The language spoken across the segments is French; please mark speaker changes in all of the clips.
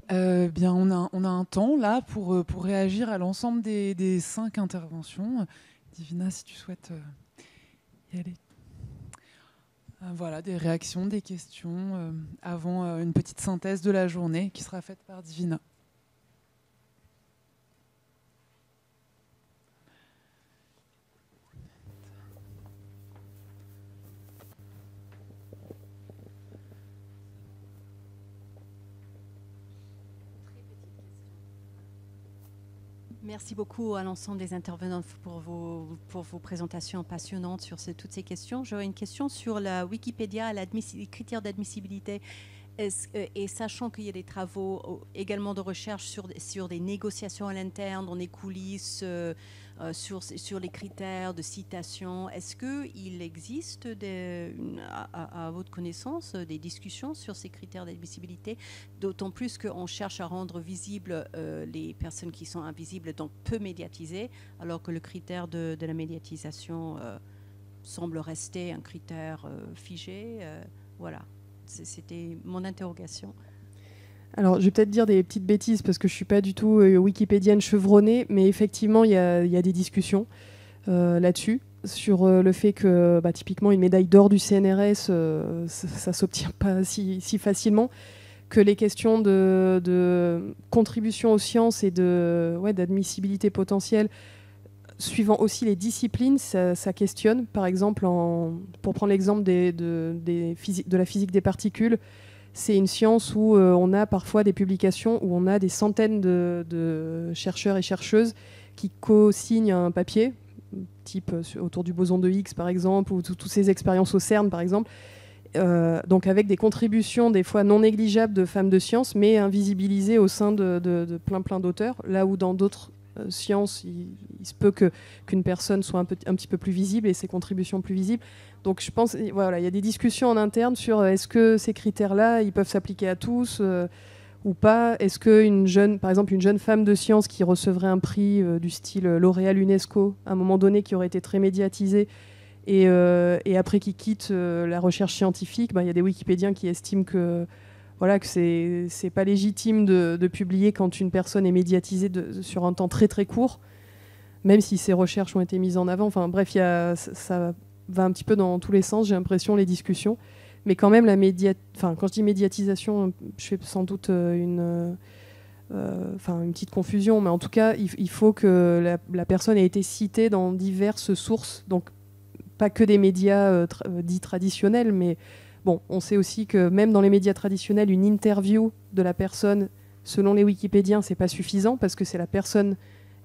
Speaker 1: Bien, on a un temps là pour réagir à l'ensemble des 5 interventions. Divina, si tu souhaites y aller. Voilà, des réactions, des questions avant une petite synthèse de la journée qui sera faite par Divina.
Speaker 2: Merci beaucoup à l'ensemble des intervenants pour vos présentations passionnantes sur toutes ces questions. J'aurais une question sur la Wikipédia, les critères d'admissibilité. Et sachant qu'il y a des travaux également de recherche sur des négociations à l'interne, dans les coulisses, sur les critères de citation, est-ce qu'il existe, à votre connaissance, des discussions sur ces critères d'admissibilité, d'autant plus qu'on cherche à rendre visibles les personnes qui sont invisibles, donc peu médiatisées, alors que le critère de la médiatisation semble rester un critère figé. Voilà. C'était mon interrogation.
Speaker 3: Alors, je vais peut-être dire des petites bêtises parce que je ne suis pas du tout wikipédienne chevronnée, mais effectivement, il y a des discussions là-dessus, sur le fait que typiquement une médaille d'or du CNRS, ça ne s'obtient pas si facilement, que les questions de contribution aux sciences et d'admissibilité potentielle, suivant aussi les disciplines, ça questionne. Par exemple, pour prendre l'exemple de la physique des particules, c'est une science où on a parfois des publications où on a des centaines de chercheurs et chercheuses qui co-signent un papier, type autour du boson de Higgs par exemple, ou toutes ces expériences au CERN par exemple, donc avec des contributions des fois non négligeables de femmes de science, mais invisibilisées au sein de plein d'auteurs, là où dans d'autres sciences, il se peut qu'une personne soit un petit peu plus visible et ses contributions plus visibles. Donc je pense, voilà, il y a des discussions en interne sur est-ce que ces critères-là, ils peuvent s'appliquer à tous ou pas. Est-ce par exemple, une jeune femme de science qui recevrait un prix du style lauréat l'UNESCO, à un moment donné, qui aurait été très médiatisée, et après qui quitte la recherche scientifique, il y a des Wikipédiens qui estiment que c'est pas légitime de publier quand une personne est médiatisée sur un temps très très court, même si ses recherches ont été mises en avant. Enfin bref, ça va un petit peu dans tous les sens, j'ai l'impression, les discussions. Mais quand même, quand je dis médiatisation, je fais sans doute une petite confusion, mais en tout cas, il faut que la personne ait été citée dans diverses sources, donc pas que des médias dits traditionnels, mais bon, on sait aussi que même dans les médias traditionnels, une interview de la personne, selon les Wikipédiens, c'est pas suffisant parce que c'est la personne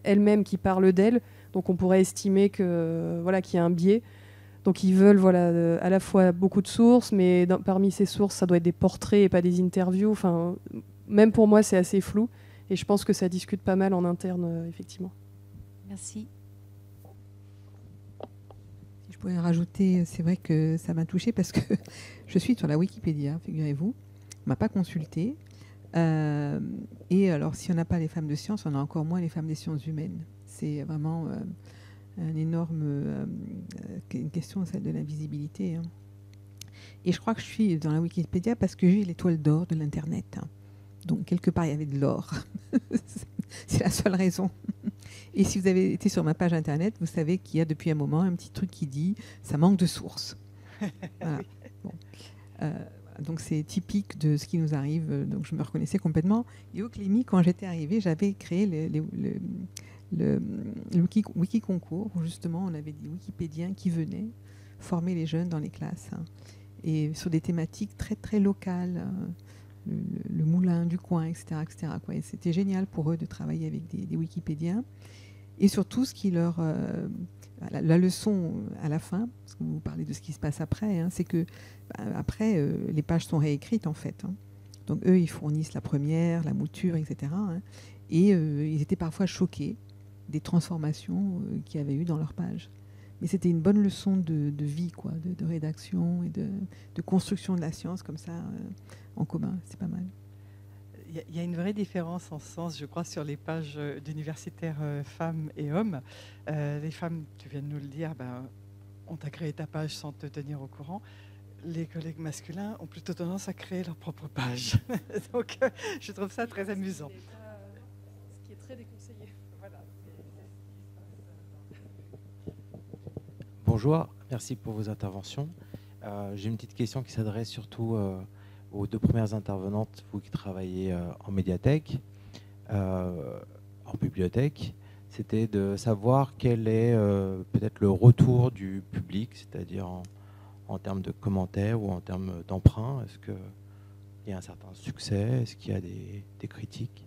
Speaker 3: elle-même qui parle d'elle. Donc on pourrait estimer que qu'il y a un biais. Donc ils veulent à la fois beaucoup de sources, mais parmi ces sources, ça doit être des portraits et pas des interviews. Enfin, même pour moi, c'est assez flou. Et je pense que ça discute pas mal en interne, effectivement.
Speaker 2: Merci.
Speaker 4: Si je pourrais rajouter, c'est vrai que ça m'a touchée parce que je suis sur la Wikipédia, figurez-vous. On m'a pas consultée. Et alors, si on n'a pas les femmes de sciences, on a encore moins les femmes des sciences humaines. C'est vraiment une question, celle de l'invisibilité. Hein. Et je crois que je suis dans la Wikipédia parce que j'ai l'étoile d'or de l'Internet. Hein. Donc, quelque part, il y avait de l'or. C'est la seule raison. Et si vous avez été sur ma page Internet, vous savez qu'il y a depuis un moment un petit truc qui dit « ça manque de sources ». Voilà. Bon. Donc c'est typique de ce qui nous arrive, donc je me reconnaissais complètement. Et au Clémy, quand j'étais arrivée, j'avais créé le wiki concours, où justement on avait des wikipédiens qui venaient former les jeunes dans les classes, hein, et sur des thématiques très très locales, hein, le moulin du coin, etc. etc. quoi. Et c'était génial pour eux de travailler avec des wikipédiens. Et surtout, ce qui leur... la leçon à la fin, parce que vous parlez de ce qui se passe après, hein, c'est que après, les pages sont réécrites en fait. Hein. Donc eux, ils fournissent la première, la mouture, etc. Hein, et ils étaient parfois choqués des transformations qu'il y avait eu dans leurs pages. Mais c'était une bonne leçon de vie, quoi, de rédaction et de construction de la science comme ça en commun. C'est pas mal.
Speaker 5: Il y a une vraie différence en ce sens, je crois, sur les pages d'universitaires femmes et hommes. Les femmes, tu viens de nous le dire, on t'a créé ta page sans te tenir au courant. les collègues masculins ont plutôt tendance à créer leur propre page. Donc, je trouve ça très amusant.
Speaker 3: Ce qui est très déconseillé.
Speaker 6: Bonjour, merci pour vos interventions. J'ai une petite question qui s'adresse surtout aux deux premières intervenantes, vous qui travaillez en médiathèque, en bibliothèque. C'était de savoir quel est peut-être le retour du public, c'est-à-dire en termes de commentaires ou en termes d'emprunts. Est-ce qu'il y a un certain succès? Est-ce qu'il y a des critiques?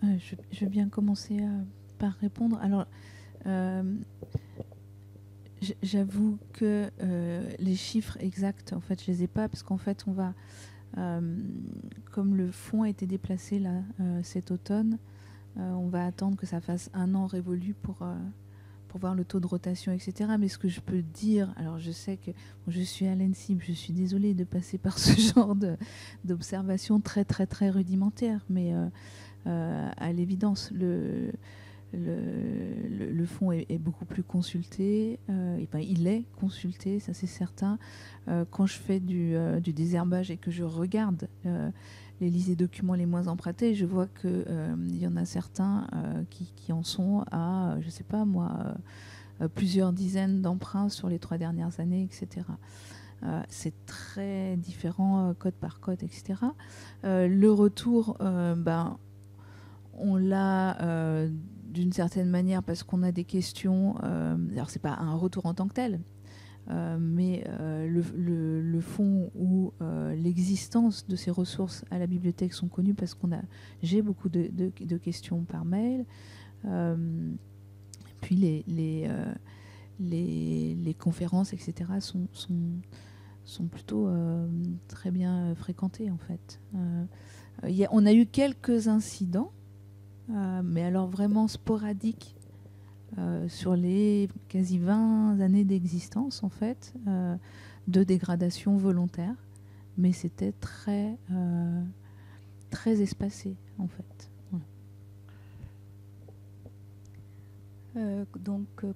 Speaker 7: Je vais bien commencer par répondre. Alors, j'avoue que les chiffres exacts, en fait, je les ai pas parce qu'en fait, on va, comme le fonds a été déplacé là cet automne, on va attendre que ça fasse 1 an révolu pour voir le taux de rotation, etc. Mais ce que je peux dire, alors je sais que je suis à l'ENSIB, je suis désolée de passer par ce genre d'observation très très très rudimentaire, mais à l'évidence, le fonds est beaucoup plus consulté. Il est consulté, ça c'est certain. Quand je fais du désherbage et que je regarde les listes des documents les moins empruntés, je vois qu'il y en a certains qui en sont à, je ne sais pas moi, plusieurs dizaines d'emprunts sur les 3 dernières années, etc. C'est très différent code par code, etc. Le retour, on l'a d'une certaine manière parce qu'on a des questions. Alors c'est pas un retour en tant que tel, mais le fond où l'existence de ces ressources à la bibliothèque sont connues parce j'ai beaucoup de questions par mail. Puis les conférences, etc. sont plutôt très bien fréquentées en fait. On a eu quelques incidents. Mais alors vraiment sporadique sur les quasi 20 années d'existence en fait, de dégradation volontaire, mais c'était très espacé en fait.
Speaker 8: Ouais.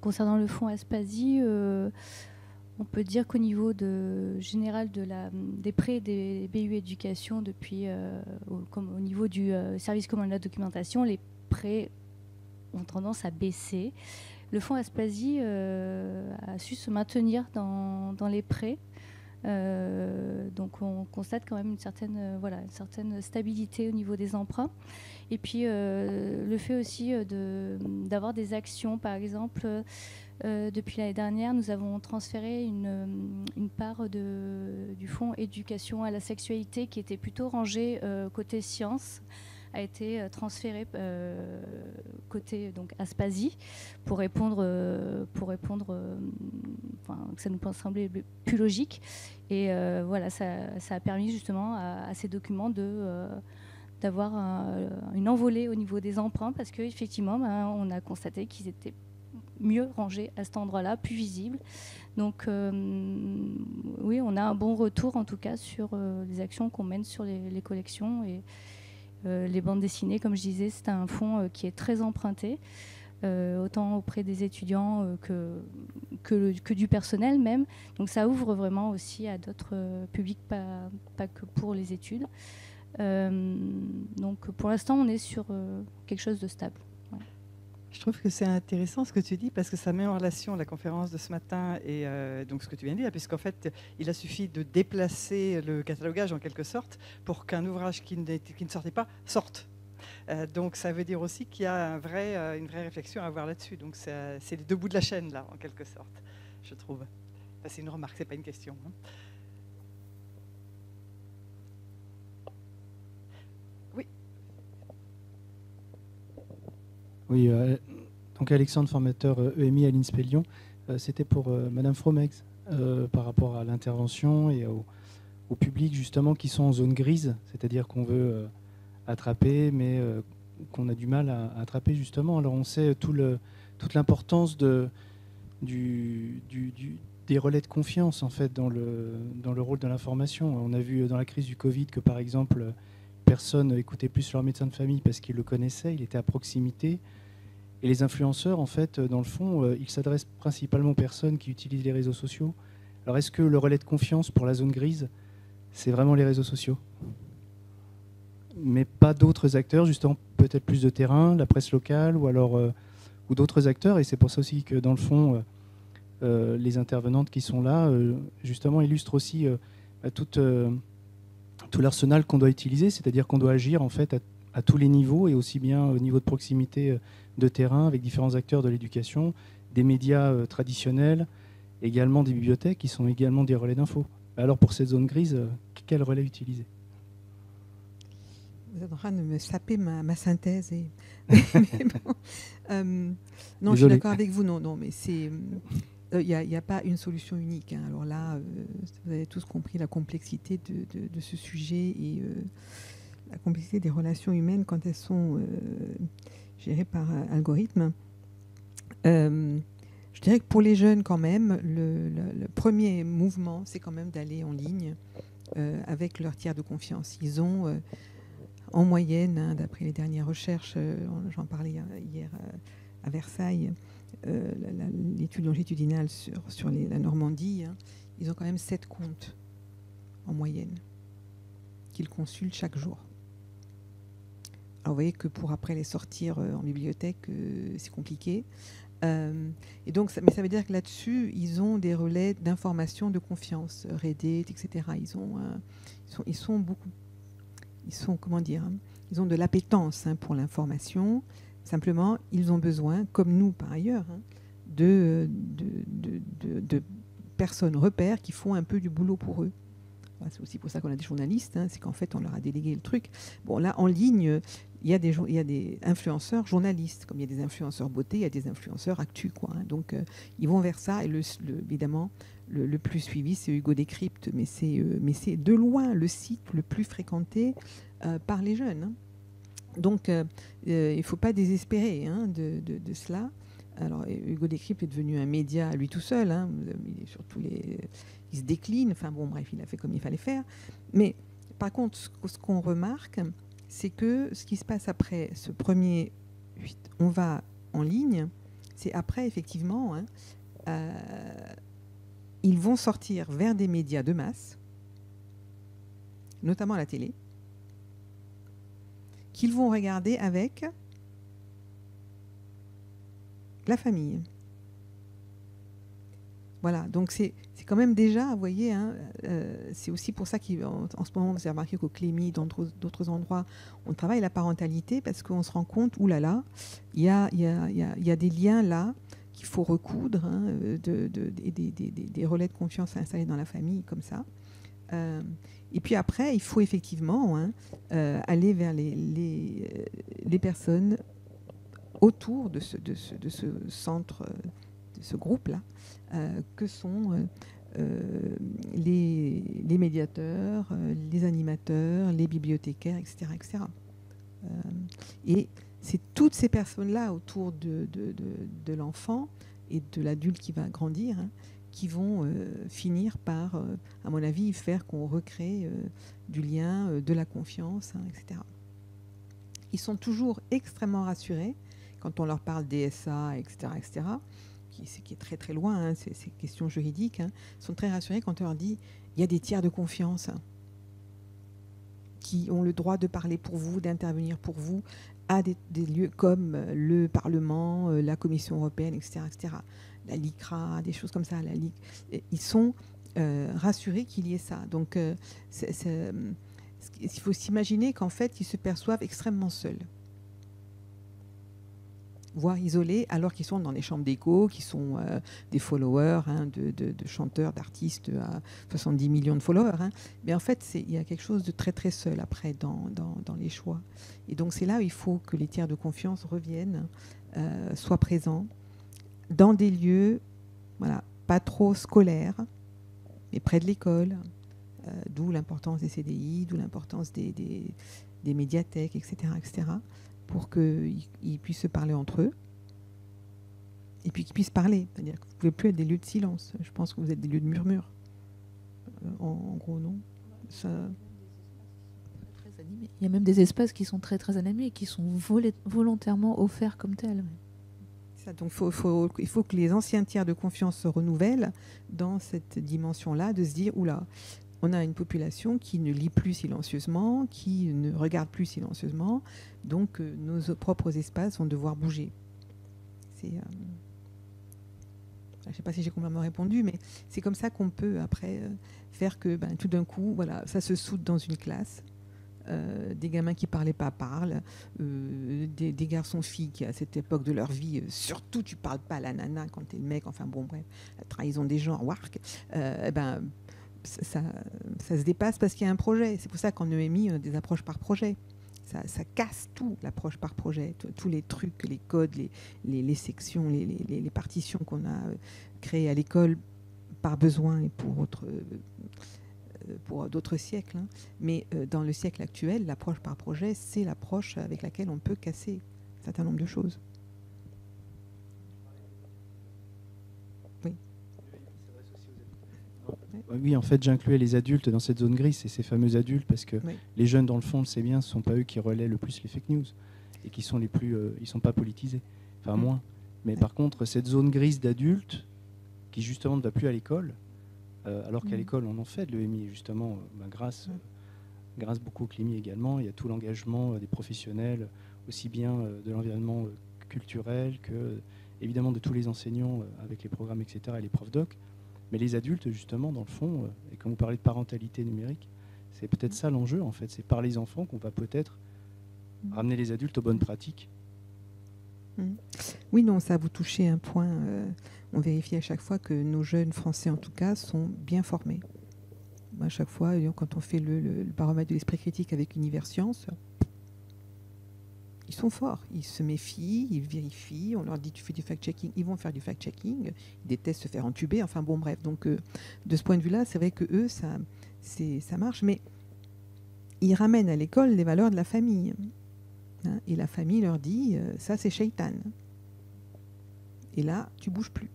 Speaker 8: Concernant le fonds Aspasie, on peut dire qu'au niveau général des prêts des BU éducation, depuis au niveau du service commun de la documentation, les prêts ont tendance à baisser. Le fonds Aspasie a su se maintenir dans les prêts. Donc on constate quand même une certaine stabilité au niveau des emprunts. Et puis le fait aussi d'avoir des actions, par exemple, depuis l'année dernière, nous avons transféré une part du fonds éducation à la sexualité qui était plutôt rangée côté sciences, a été transférée côté donc Aspasie pour répondre que ça nous semblait plus logique. Et voilà, ça a permis justement à ces documents d'avoir une envolée au niveau des emprunts parce qu'effectivement, on a constaté qu'ils étaient mieux rangés à cet endroit-là, plus visibles. Donc oui, on a un bon retour en tout cas sur les actions qu'on mène sur les collections et les bandes dessinées. Comme je disais, c'est un fonds qui est très emprunté, autant auprès des étudiants que du personnel même. Donc ça ouvre vraiment aussi à d'autres publics, pas que pour les études. Donc pour l'instant, on est sur quelque chose de stable. Ouais.
Speaker 5: Je trouve que c'est intéressant ce que tu dis parce que ça met en relation la conférence de ce matin et donc ce que tu viens de dire, puisqu'en fait, il a suffi de déplacer le catalogage en quelque sorte pour qu'un ouvrage qui ne sortait pas sorte. Donc ça veut dire aussi qu'il y a une vraie réflexion à avoir là-dessus. Donc c'est les deux bouts de la chaîne là, en quelque sorte, je trouve. Enfin, c'est une remarque, c'est pas une question. Hein.
Speaker 9: Oui, donc Alexandre, formateur EMI à l'INSPE Lyon. C'était pour Madame Fromex par rapport à l'intervention et au public justement qui sont en zone grise, c'est-à-dire qu'on veut attraper mais qu'on a du mal à attraper justement. Alors on sait toute l'importance des relais de confiance en fait dans le rôle de l'information. On a vu dans la crise du Covid que par exemple personne écoutait plus leur médecin de famille parce qu'il le connaissait, il était à proximité. Et les influenceurs, en fait, dans le fond, ils s'adressent principalement aux personnes qui utilisent les réseaux sociaux, Alors est-ce que le relais de confiance pour la zone grise, c'est vraiment les réseaux sociaux ? Mais pas d'autres acteurs, justement peut-être plus de terrain, la presse locale ou alors ou d'autres acteurs. Et c'est pour ça aussi que dans le fond, les intervenantes qui sont là, justement, illustrent aussi tout l'arsenal qu'on doit utiliser, c'est-à-dire qu'on doit agir en fait à tous les niveaux et aussi bien au niveau de proximité de terrain avec différents acteurs de l'éducation, des médias traditionnels, également des bibliothèques qui sont également des relais d'infos. Alors pour cette zone grise, quel relais utiliser ?
Speaker 4: Vous êtes en train de me saper ma synthèse. Non, je suis d'accord avec vous. Non, mais c'est... Il n'y a pas une solution unique. Hein. Alors là, vous avez tous compris la complexité de ce sujet et la complexité des relations humaines quand elles sont gérées par algorithme. Je dirais que pour les jeunes, quand même, le premier mouvement, c'est quand même d'aller en ligne avec leur tiers de confiance. Ils ont, en moyenne, hein, d'après les dernières recherches, j'en parlais hier à Versailles, l'étude longitudinale sur la Normandie, hein, ils ont quand même 7 comptes en moyenne qu'ils consultent chaque jour. Alors vous voyez que pour après les sortir en bibliothèque, c'est compliqué. Et donc, mais ça veut dire que là-dessus, ils ont des relais d'information de confiance, Reddit, etc. Ils sont comment dire, hein, ils ont de l'appétence pour l'information. Simplement, ils ont besoin, comme nous par ailleurs, hein, de personnes repères qui font un peu du boulot pour eux. C'est aussi pour ça qu'on a des journalistes, hein, c'est qu'en fait, on leur a délégué le truc. Bon, là, en ligne, il y a des influenceurs journalistes, comme il y a des influenceurs beauté, il y a des influenceurs actu, quoi. Hein. Donc, ils vont vers ça. Et évidemment, le plus suivi, c'est Hugo Décrypte, mais c'est de loin le site le plus fréquenté par les jeunes. Hein. Donc, il ne faut pas désespérer hein, de cela. Alors, Hugo Décrypte est devenu un média à lui tout seul. Hein. Il est sur il se décline. Enfin bon, bref, il a fait comme il fallait faire. Mais par contre, ce qu'on remarque, c'est que ce qui se passe après ce premier, on va en ligne, c'est après, effectivement, hein, ils vont sortir vers des médias de masse, notamment la télé, qu'ils vont regarder avec la famille. Voilà, donc c'est quand même déjà, vous voyez, hein, c'est aussi pour ça qu'en ce moment, vous avez remarqué qu'au Clémy, dans d'autres endroits, on travaille la parentalité parce qu'on se rend compte, oulala, il y a des liens là qu'il faut recoudre, hein, des relais de confiance à installer dans la famille comme ça. Et puis après, il faut effectivement hein, aller vers les personnes autour de ce centre, de ce groupe-là, que sont les médiateurs, les animateurs, les bibliothécaires, etc. etc. Et c'est toutes ces personnes-là autour de l'enfant et de l'adulte qui va grandir hein, qui vont finir par, à mon avis, faire qu'on recrée du lien, de la confiance, hein, etc. Ils sont toujours extrêmement rassurés quand on leur parle DSA, etc., etc., qui est très très loin, hein, ces questions juridiques, hein, sont très rassurés quand on leur dit il y a des tiers de confiance hein, qui ont le droit de parler pour vous, d'intervenir pour vous à des lieux comme le Parlement, la Commission européenne, etc., etc., la LICRA, des choses comme ça. Ils sont rassurés qu'il y ait ça. Donc, il faut s'imaginer qu'en fait, ils se perçoivent extrêmement seuls, voire isolés, alors qu'ils sont dans les chambres d'écho, qui sont des followers hein, de chanteurs, d'artistes à 70 millions de followers. Hein. Mais en fait, il y a quelque chose de très très seul après dans les choix. Et donc c'est là où il faut que les tiers de confiance reviennent, soient présents dans des lieux, voilà, pas trop scolaires, mais près de l'école. D'où l'importance des CDI, d'où l'importance des médiathèques, etc., etc., pour qu'ils puissent se parler entre eux et puis qu'ils puissent parler. C'est-à-dire que vous ne pouvez plus être des lieux de silence. Je pense que vous êtes des lieux de murmure. En gros, non ça...
Speaker 7: Il y a même des espaces qui sont très très animés et qui sont volontairement offerts comme tels.
Speaker 4: C'est ça. Donc il faut que les anciens tiers de confiance se renouvellent dans cette dimension-là, de se dire, oula, on a une population qui ne lit plus silencieusement, qui ne regarde plus silencieusement, donc nos propres espaces vont devoir bouger. Je ne sais pas si j'ai complètement répondu, mais c'est comme ça qu'on peut après faire que tout d'un coup, voilà, ça se soude dans une classe. Des gamins qui ne parlaient pas parlent, des garçons-filles qui, à cette époque de leur vie, surtout tu ne parles pas à la nana quand tu es le mec, enfin bon, bref, la trahison des genres, wark, ça se dépasse parce qu'il y a un projet. C'est pour ça qu'en EMI, on a des approches par projet. Ça casse tout, l'approche par projet, tous les trucs, les codes, les sections, les partitions qu'on a créées à l'école par besoin et pour d'autres siècles. Hein. Mais dans le siècle actuel, l'approche par projet, c'est l'approche avec laquelle on peut casser un certain nombre de choses. Oui.
Speaker 9: Oui, en fait, j'incluais les adultes dans cette zone grise, c'est ces fameux adultes, parce que les jeunes, dans le fond, on le sait bien, ce ne sont pas eux qui relaient le plus les fake news et qui sont les plus, ils ne sont pas politisés, enfin moins. Mais par contre, cette zone grise d'adultes qui justement ne va plus à l'école, alors qu'à l'école on en fait de l'EMI, justement, grâce beaucoup au CLIMI également, il y a tout l'engagement des professionnels, aussi bien de l'environnement culturel que évidemment de tous les enseignants avec les programmes, etc., et les profs doc. Mais les adultes, justement, dans le fond, et quand vous parlez de parentalité numérique, c'est peut-être ça l'enjeu, en fait. C'est par les enfants qu'on va peut-être ramener les adultes aux bonnes pratiques.
Speaker 4: Oui, non, ça vous touchez un point. On vérifie à chaque fois que nos jeunes Français, en tout cas, sont bien formés. À chaque fois, quand on fait le baromètre de l'esprit critique avec Universcience, ils sont forts. Ils se méfient, ils vérifient. On leur dit tu fais du fact-checking, ils vont faire du fact-checking. Ils détestent se faire entuber. Enfin bon, bref. Donc, de ce point de vue-là, c'est vrai que eux, ça marche. Mais ils ramènent à l'école les valeurs de la famille. Hein, et la famille leur dit ça, c'est shaitan. Et là, tu bouges plus.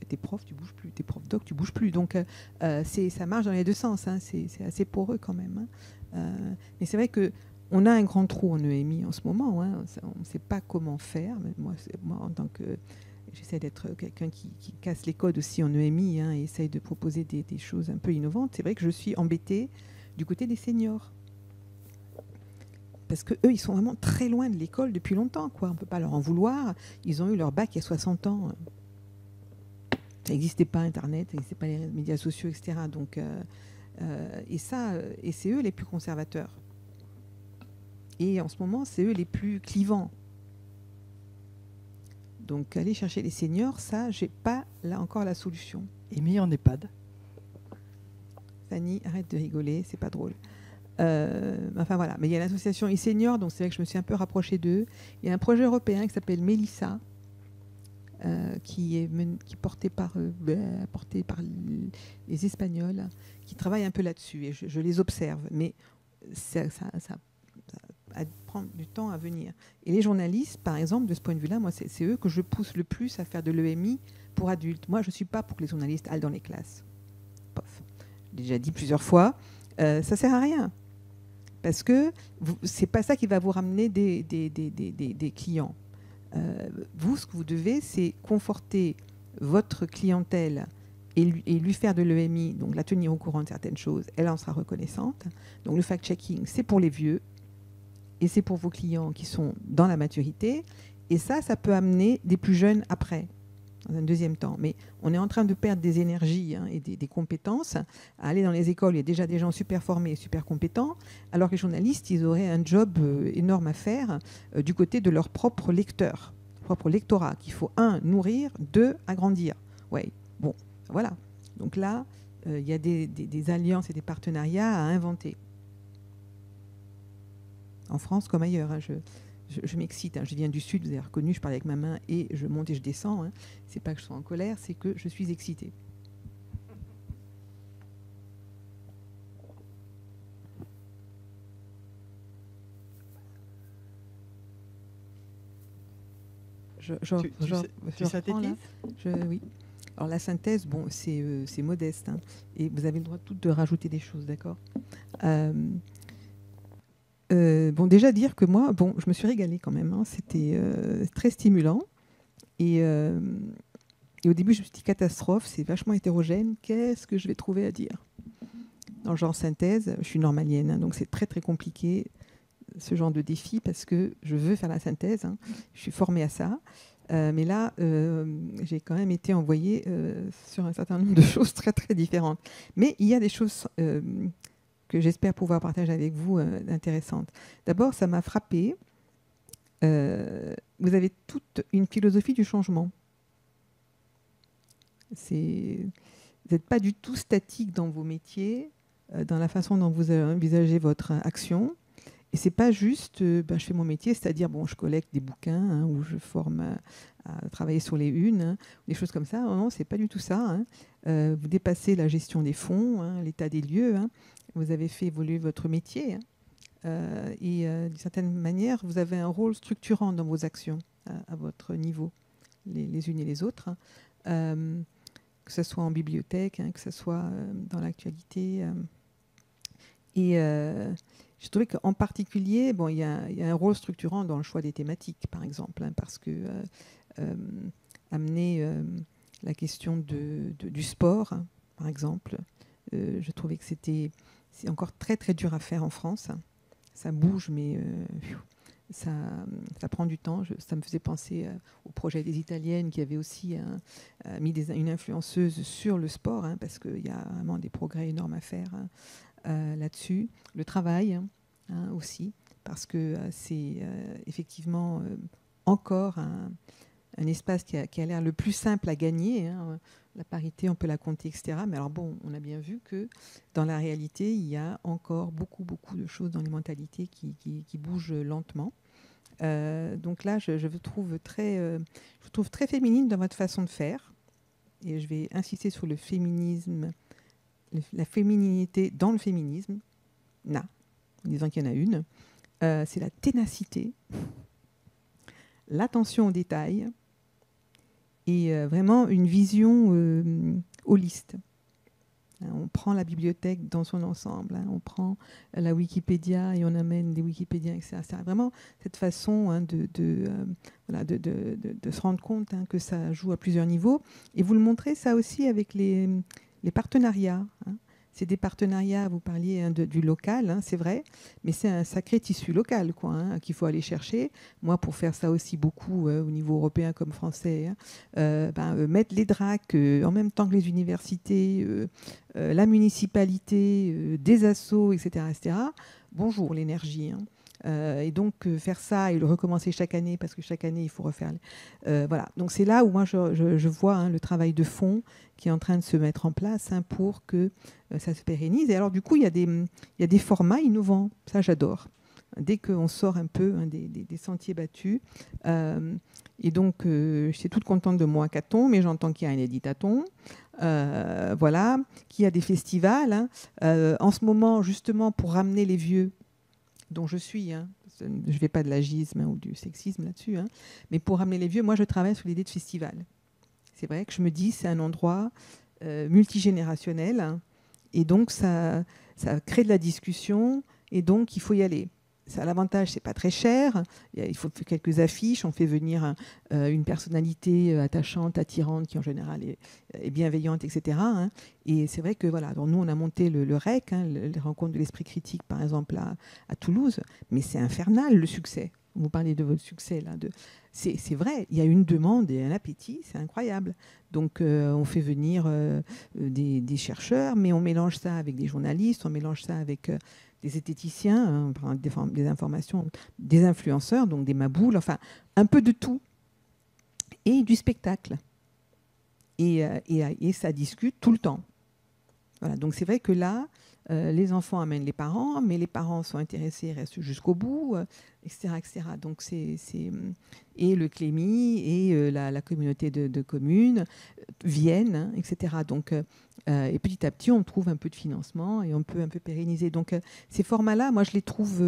Speaker 4: Tes profs, tu bouges plus. Tes profs doc, tu bouges plus. Donc, ça marche dans les deux sens. Hein. C'est assez poreux quand même. Hein. Mais c'est vrai que on a un grand trou en EMI en ce moment. Hein. On ne sait pas comment faire. Mais moi, en tant que... J'essaie d'être quelqu'un qui casse les codes aussi en EMI, hein, et essaye de proposer des choses un peu innovantes. C'est vrai que je suis embêtée du côté des seniors. Parce qu'eux, ils sont vraiment très loin de l'école depuis longtemps. Quoi. On ne peut pas leur en vouloir. Ils ont eu leur bac il y a 60 ans. Ça n'existait pas, Internet, ça n'existait pas les médias sociaux, etc. Donc, et c'est eux les plus conservateurs. Et en ce moment, c'est eux les plus clivants. Donc, aller chercher les seniors, ça, je n'ai pas là encore la solution.
Speaker 5: Et mis en EHPAD.
Speaker 4: Fanny, arrête de rigoler, c'est pas drôle. Enfin voilà, mais il y a l'association e-seniors, donc c'est vrai que je me suis un peu rapprochée d'eux. Il y a un projet européen qui s'appelle Mélissa, qui est porté par les Espagnols, qui travaillent un peu là-dessus, et je les observe. Mais ça prend du temps à venir. Et les journalistes, par exemple, de ce point de vue-là, moi, c'est eux que je pousse le plus à faire de l'EMI pour adultes. Moi, je ne suis pas pour que les journalistes aillent dans les classes. Pof. J'ai déjà dit plusieurs fois, ça ne sert à rien. Parce que ce n'est pas ça qui va vous ramener des clients. Vous, ce que vous devez, c'est conforter votre clientèle et lui faire de l'EMI, donc la tenir au courant de certaines choses. Elle en sera reconnaissante. Donc le fact-checking, c'est pour les vieux et c'est pour vos clients qui sont dans la maturité. Et ça peut amener des plus jeunes après, dans un deuxième temps. Mais on est en train de perdre des énergies, hein, et des compétences. À aller dans les écoles, il y a déjà des gens super formés et super compétents, alors que les journalistes, ils auraient un job énorme à faire du côté de leur propre lecteur, propre lectorat, qu'il faut, 1, nourrir, 2, agrandir. Ouais, bon, voilà. Donc là, il y a des alliances et des partenariats à inventer. En France comme ailleurs, hein, je m'excite, hein. Je viens du Sud, vous avez reconnu, je parle avec ma main et je monte et je descends. Hein. C'est pas que je sois en colère, c'est que je suis excitée.
Speaker 5: Tu synthétises ?
Speaker 4: Oui. Alors la synthèse, bon, c'est modeste, hein, et vous avez le droit de rajouter des choses, d'accord ? Bon, déjà dire que moi, bon, je me suis régalée quand même. Hein, c'était très stimulant. Et au début, je me suis dit catastrophe, c'est vachement hétérogène. Qu'est-ce que je vais trouver à dire? Dans le genre synthèse, je suis normalienne, hein, donc c'est très très compliqué ce genre de défi parce que je veux faire la synthèse. Hein, je suis formée à ça. Mais là, j'ai quand même été envoyée sur un certain nombre de choses très très différentes. Mais il y a des choses que j'espère pouvoir partager avec vous intéressantes. D'abord, ça m'a frappée. Vous avez toute une philosophie du changement. Vous n'êtes pas du tout statique dans vos métiers, dans la façon dont vous envisagez votre action. Et c'est pas juste, je fais mon métier, c'est-à-dire, bon, je collecte des bouquins hein, ou je forme à travailler sur les unes, hein, des choses comme ça. Non, c'est pas du tout ça. Hein. Vous dépassez la gestion des fonds, hein, l'état des lieux. Hein. Vous avez fait évoluer votre métier. Hein. Et d'une certaine manière, vous avez un rôle structurant dans vos actions à votre niveau, les unes et les autres. Hein. Que ce soit en bibliothèque, hein, que ce soit dans l'actualité. Et je trouvais qu'en particulier, bon, il y a un rôle structurant dans le choix des thématiques, par exemple, hein, parce que amener la question du sport, hein, par exemple, je trouvais que c'est encore très très dur à faire en France. Hein. Ça bouge, mais ça prend du temps. Ça me faisait penser au projet des Italiennes qui avaient aussi mis une influenceuse sur le sport, hein, parce qu'il y a vraiment des progrès énormes à faire. Hein. Là-dessus, le travail hein, aussi, parce que c'est effectivement encore un espace qui a l'air le plus simple à gagner. Hein. La parité, on peut la compter, etc. Mais alors bon, on a bien vu que dans la réalité, il y a encore beaucoup de choses dans les mentalités qui bougent lentement. Donc là, je vous trouve très féminine dans votre façon de faire. Et je vais insister sur le féminisme, la fémininité dans le féminisme, en disant qu'il y en a une, c'est la ténacité, l'attention aux détails et vraiment une vision holiste. On prend la bibliothèque dans son ensemble, hein, on prend la Wikipédia et on amène des Wikipédiens, etc. C'est vraiment cette façon hein, de se rendre compte hein, que ça joue à plusieurs niveaux. Et vous le montrez ça aussi avec les partenariats. Hein. C'est des partenariats, vous parliez hein, du local, hein, c'est vrai, mais c'est un sacré tissu local quoi, hein, qu'il faut aller chercher. Moi, pour faire ça aussi beaucoup au niveau européen comme français, hein, mettre les DRAC en même temps que les universités, la municipalité, des assos, etc., etc. Bonjour l'énergie. Hein. Et donc faire ça et le recommencer chaque année parce que chaque année il faut refaire. Voilà. Donc c'est là où moi je vois hein, le travail de fond qui est en train de se mettre en place hein, pour que ça se pérennise. Et alors du coup il y a des formats innovants. Ça j'adore. Dès qu'on sort un peu hein, des sentiers battus. Et donc je suis toute contente de mon hackathon, mais j'entends qu'il y a un éditathon. Voilà, qu'il y a des festivals. Hein. En ce moment justement pour ramener les vieux dont je suis, hein. Je ne vais pas de l'agisme hein, ou du sexisme là-dessus, hein. Mais pour ramener les vieux, moi je travaille sur l'idée de festival. C'est vrai que je me dis c'est un endroit multigénérationnel hein, et donc ça crée de la discussion et donc il faut y aller. Ça a l'avantage, c'est pas très cher. Il faut faire quelques affiches. On fait venir une personnalité attachante, attirante, qui en général est bienveillante, etc. Hein. Et c'est vrai que voilà. Donc nous, on a monté le REC, hein, les rencontres de l'esprit critique, par exemple à Toulouse. Mais c'est infernal le succès. Vous parlez de votre succès là. C'est vrai. Il y a une demande et un appétit. C'est incroyable. Donc on fait venir des chercheurs, mais on mélange ça avec des journalistes. On mélange ça avec des esthéticiens, hein, des informations, des influenceurs, donc des maboules, enfin, un peu de tout. Et du spectacle. Et ça discute tout le temps. Voilà, donc c'est vrai que là, les enfants amènent les parents, mais les parents sont intéressés, restent jusqu'au bout, etc., etc. Donc et le Clémy et la communauté de communes viennent, hein, etc. Donc, et petit à petit, on trouve un peu de financement et on peut un peu pérenniser. Donc ces formats-là, moi, je les trouve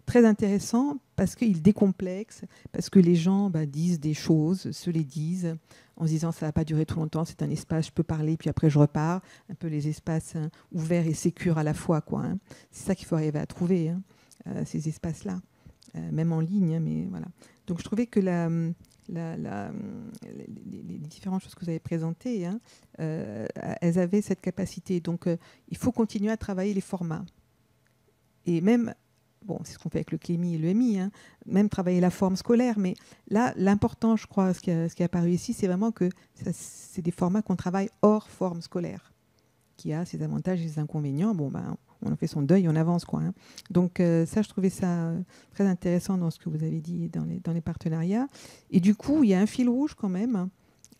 Speaker 4: très intéressants parce qu'ils décomplexent, parce que les gens disent des choses, se les disent, en se disant ça ne va pas durer trop longtemps, c'est un espace, je peux parler, puis après je repars. Un peu les espaces hein, ouverts et sécures à la fois, quoi. Hein. C'est ça qu'il faut arriver à trouver, hein, ces espaces-là, même en ligne, hein, mais voilà. Donc je trouvais que les différentes choses que vous avez présentées, hein, elles avaient cette capacité. Donc, il faut continuer à travailler les formats. Et même, bon, c'est ce qu'on fait avec le CLEMI et le MI, hein, même travailler la forme scolaire. Mais là, l'important, je crois, ce qui est apparu ici, c'est vraiment que c'est des formats qu'on travaille hors forme scolaire, qui a ses avantages et ses inconvénients. Bon, ben, on en fait son deuil, on avance, quoi. Hein. Donc ça, je trouvais ça très intéressant dans ce que vous avez dit dans les partenariats. Et du coup, il y a un fil rouge quand même,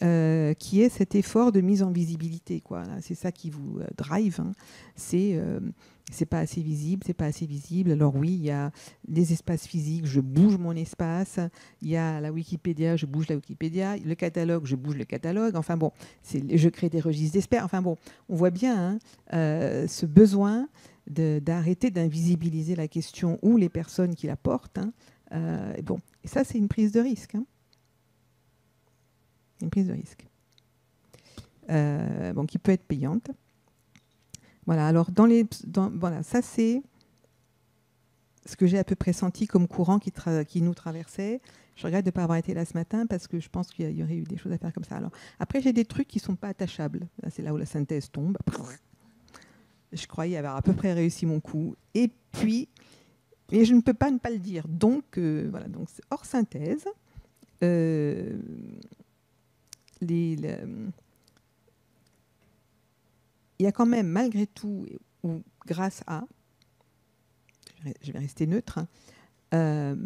Speaker 4: qui est cet effort de mise en visibilité, quoi. C'est ça qui vous drive. Hein. C'est pas assez visible, c'est pas assez visible. Alors oui, il y a les espaces physiques, je bouge mon espace. Il y a la Wikipédia, je bouge la Wikipédia. Le catalogue, je bouge le catalogue. Enfin bon, je crée des registres d'experts. Enfin bon, on voit bien hein, ce besoin d'arrêter d'invisibiliser la question ou les personnes qui la portent. Hein. Bon, et ça, c'est une prise de risque. Hein. Une prise de risque. Bon, qui peut être payante. Voilà, alors voilà, ça c'est ce que j'ai à peu près senti comme courant qui nous traversait. Je regrette de ne pas avoir été là ce matin parce que je pense qu'il y aurait eu des choses à faire comme ça. Alors, après, j'ai des trucs qui ne sont pas attachables. Là, c'est là où la synthèse tombe. Je croyais avoir à peu près réussi mon coup. Et puis, mais je ne peux pas ne pas le dire. Donc, voilà, donc hors synthèse, il y a quand même, malgré tout, ou grâce à, je vais rester neutre, hein,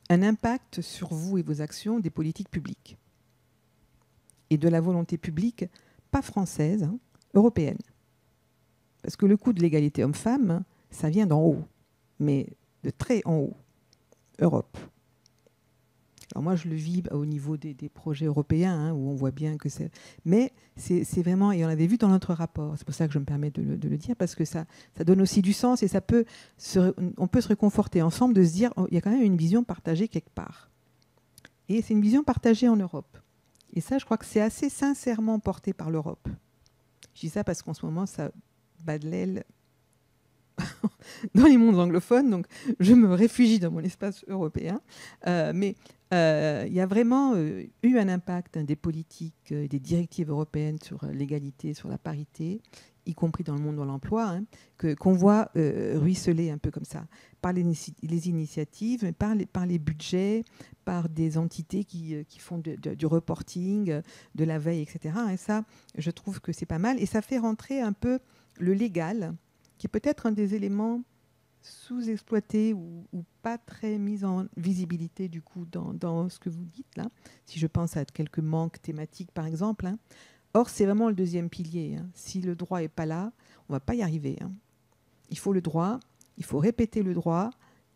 Speaker 4: un impact sur vous et vos actions des politiques publiques et de la volonté publique, pas française, hein, européenne. Parce que le coup de l'égalité homme-femme, hein, ça vient d'en haut, mais de très en haut, Europe. Alors moi, je le vis au niveau des projets européens, hein, où on voit bien que c'est... Mais c'est vraiment... Et on l'avait vu dans notre rapport. C'est pour ça que je me permets de le dire, parce que ça donne aussi du sens et on peut se réconforter ensemble de se dire il y a quand même une vision partagée quelque part. Et c'est une vision partagée en Europe. Et ça, je crois que c'est assez sincèrement porté par l'Europe. Je dis ça parce qu'en ce moment, ça bat de l'aile dans les mondes anglophones, donc je me réfugie dans mon espace européen. Mais il y a vraiment eu un impact des politiques, des directives européennes sur l'égalité, sur la parité, y compris dans le monde de l'emploi, hein, qu'on voit ruisseler un peu comme ça, par les initiatives, par les budgets, par des entités qui font du reporting, de la veille, etc. Et ça, je trouve que c'est pas mal. Et ça fait rentrer un peu le légal, qui est peut-être un des éléments sous-exploités ou pas très mis en visibilité du coup dans ce que vous dites là, si je pense à quelques manques thématiques par exemple. Hein. Or, c'est vraiment le deuxième pilier. Hein. Si le droit n'est pas là, on ne va pas y arriver. Hein. Il faut le droit, il faut répéter le droit,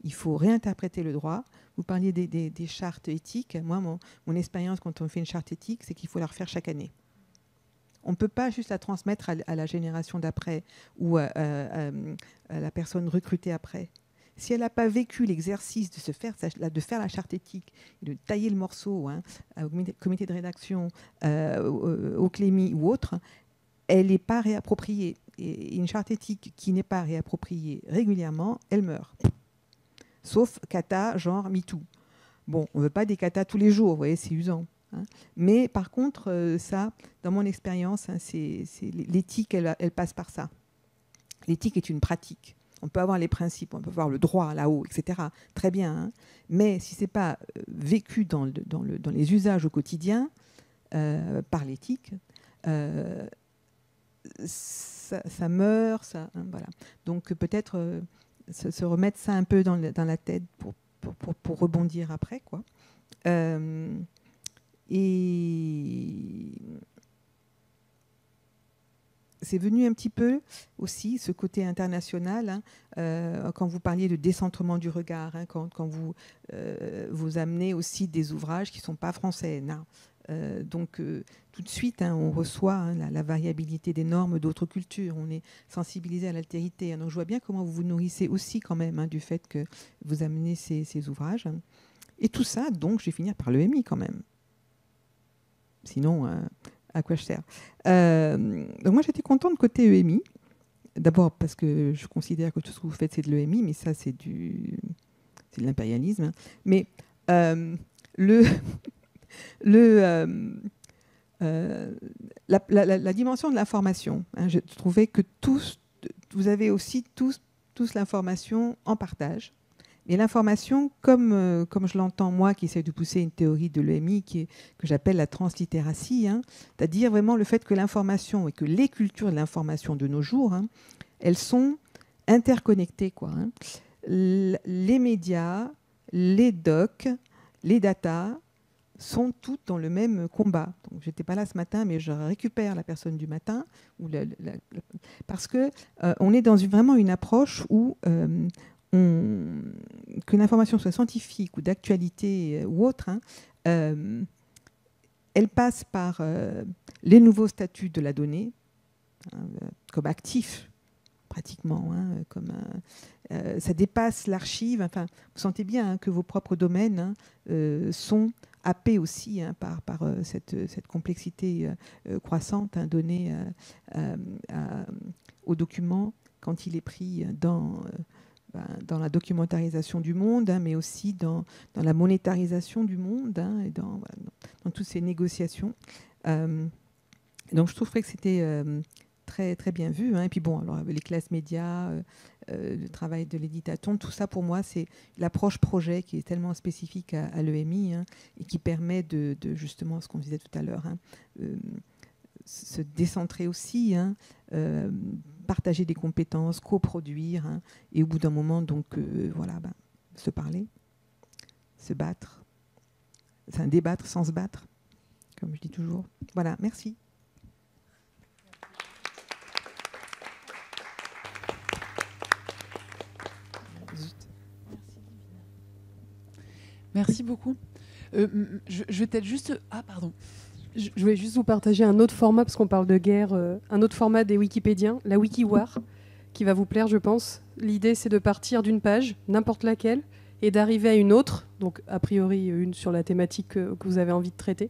Speaker 4: il faut réinterpréter le droit. Vous parliez des chartes éthiques. Moi, mon expérience quand on fait une charte éthique, c'est qu'il faut la refaire chaque année. On ne peut pas juste la transmettre à la génération d'après ou à la personne recrutée après. Si elle n'a pas vécu l'exercice de faire la charte éthique, de tailler le morceau hein, au comité de rédaction, au CLEMI ou autre, elle n'est pas réappropriée. Et une charte éthique qui n'est pas réappropriée régulièrement, elle meurt. Sauf kata, genre MeToo. Bon, on ne veut pas des kata tous les jours, vous voyez, c'est usant. Hein. Mais par contre, ça, dans mon expérience, hein, l'éthique, elle passe par ça. L'éthique est une pratique. On peut avoir les principes, on peut avoir le droit là-haut, etc. Très bien. Hein. Mais si ce n'est pas vécu dans les usages au quotidien, par l'éthique, ça meurt. Ça, hein, voilà. Donc peut-être se remettre ça un peu dans la tête pour rebondir après, quoi. Et c'est venu un petit peu aussi ce côté international, hein, quand vous parliez de décentrement du regard, hein, quand vous amenez aussi des ouvrages qui ne sont pas français. Donc tout de suite, hein, on reçoit hein, la variabilité des normes d'autres cultures, on est sensibilisé à l'altérité. Hein, donc je vois bien comment vous vous nourrissez aussi quand même hein, du fait que vous amenez ces ouvrages. Hein. Et tout ça, donc, je vais finir par l'EMI quand même. Sinon, à quoi je sers donc moi, j'étais contente côté EMI. D'abord parce que je considère que tout ce que vous faites, c'est de l'EMI, mais ça, c'est de l'impérialisme. Hein. Mais la dimension de l'information. Hein, je trouvais que vous avez aussi tous l'information en partage. Et l'information, comme je l'entends moi, qui essaie de pousser une théorie de l'EMI que j'appelle la translittératie, hein, c'est-à-dire vraiment le fait que l'information et que les cultures de l'information de nos jours, hein, elles sont interconnectées, quoi, hein. Les médias, les docs, les datas sont toutes dans le même combat. Donc, j'étais pas là ce matin, mais je récupère la personne du matin, parce que on est dans vraiment une approche où que l'information soit scientifique ou d'actualité ou autre, hein, elle passe par les nouveaux statuts de la donnée, hein, comme actif, pratiquement. Hein, ça dépasse l'archive. Enfin, vous sentez bien, hein, que vos propres domaines, hein, sont happés aussi, hein, par cette complexité croissante, hein, donnée au document quand il est pris dans la documentarisation du monde, hein, mais aussi dans la monétarisation du monde, hein, et dans toutes ces négociations. Donc je trouverais que c'était très, très bien vu. Hein. Et puis bon, alors les classes médias, le travail de l'éditaton, tout ça pour moi, c'est l'approche projet qui est tellement spécifique à l'EMI, hein, et qui permet de justement, ce qu'on disait tout à l'heure, hein, se décentrer aussi, hein, partager des compétences, coproduire, hein, et au bout d'un moment, donc voilà, se parler, se battre, enfin débattre sans se battre, comme je dis toujours. Voilà, merci.
Speaker 1: Merci beaucoup. Je vais peut-être juste... Ah, pardon.
Speaker 3: Je voulais juste vous partager un autre format, parce qu'on parle de guerre, un autre format des Wikipédiens, la WikiWar, qui va vous plaire, je pense. L'idée, c'est de partir d'une page, n'importe laquelle, et d'arriver à une autre, donc a priori une sur la thématique que vous avez envie de traiter.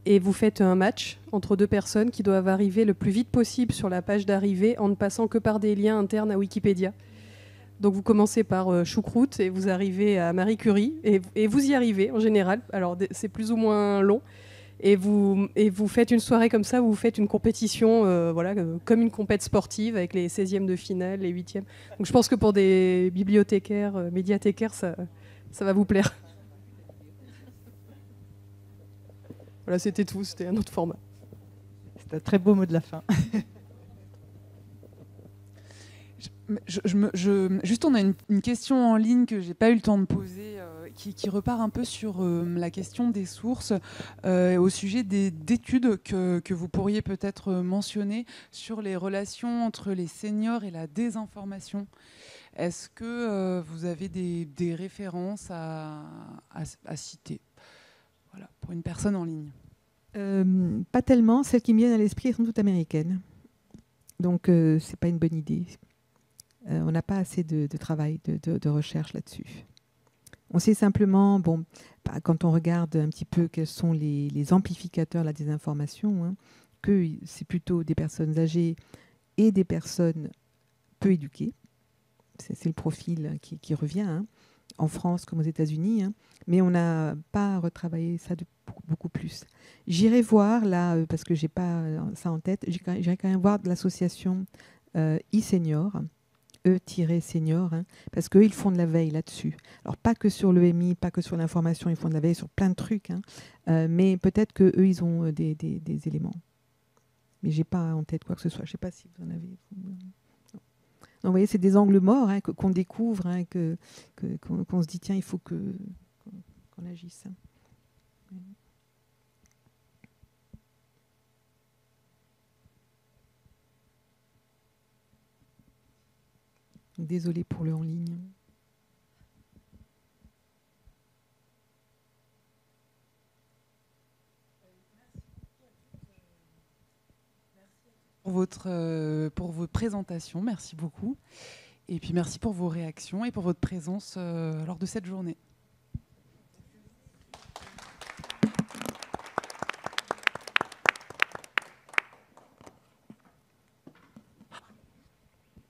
Speaker 3: Et vous faites un match entre deux personnes qui doivent arriver le plus vite possible sur la page d'arrivée en ne passant que par des liens internes à Wikipédia. Donc vous commencez par choucroute et vous arrivez à Marie Curie, et vous y arrivez en général. Alors c'est plus ou moins long. Et vous faites une soirée comme ça, où vous faites une compétition, comme une compète sportive, avec les 16e de finale, les 8e. Donc je pense que pour des bibliothécaires, médiathécaires, ça va vous plaire. Voilà, c'était tout, c'était un autre format.
Speaker 5: C'est un très beau mot de la fin.
Speaker 1: Juste, on a une question en ligne que j'ai pas eu le temps de poser, qui repart un peu sur la question des sources, au sujet d'études que vous pourriez peut-être mentionner sur les relations entre les seniors et la désinformation. Est-ce que vous avez des références à citer, voilà, pour une personne en ligne?
Speaker 4: Pas tellement. Celles qui me viennent à l'esprit sont toutes américaines. Donc, c'est pas une bonne idée. On n'a pas assez de travail, de recherche là-dessus. On sait simplement, quand on regarde un petit peu quels sont les amplificateurs de la désinformation, hein, que c'est plutôt des personnes âgées et des personnes peu éduquées. C'est le profil qui revient, hein, en France comme aux États-Unis, hein, mais on n'a pas retravaillé ça de beaucoup plus. J'irai voir, là, parce que je n'ai pas ça en tête, j'irai quand même voir de l'association e-senior, E-senior, hein, parce qu'eux, ils font de la veille là-dessus. Alors, pas que sur l'EMI, pas que sur l'information, ils font de la veille sur plein de trucs, hein, mais peut-être qu'eux, ils ont des éléments. Mais je n'ai pas en tête quoi que ce soit. Je ne sais pas si vous en avez. Non, vous voyez, c'est des angles morts, hein, qu'on découvre, hein, qu'on se dit, tiens, il faut qu'on agisse. Hein. Désolée pour le en ligne.
Speaker 1: Pour vos présentations, merci beaucoup. Et puis merci pour vos réactions et pour votre présence lors de cette journée.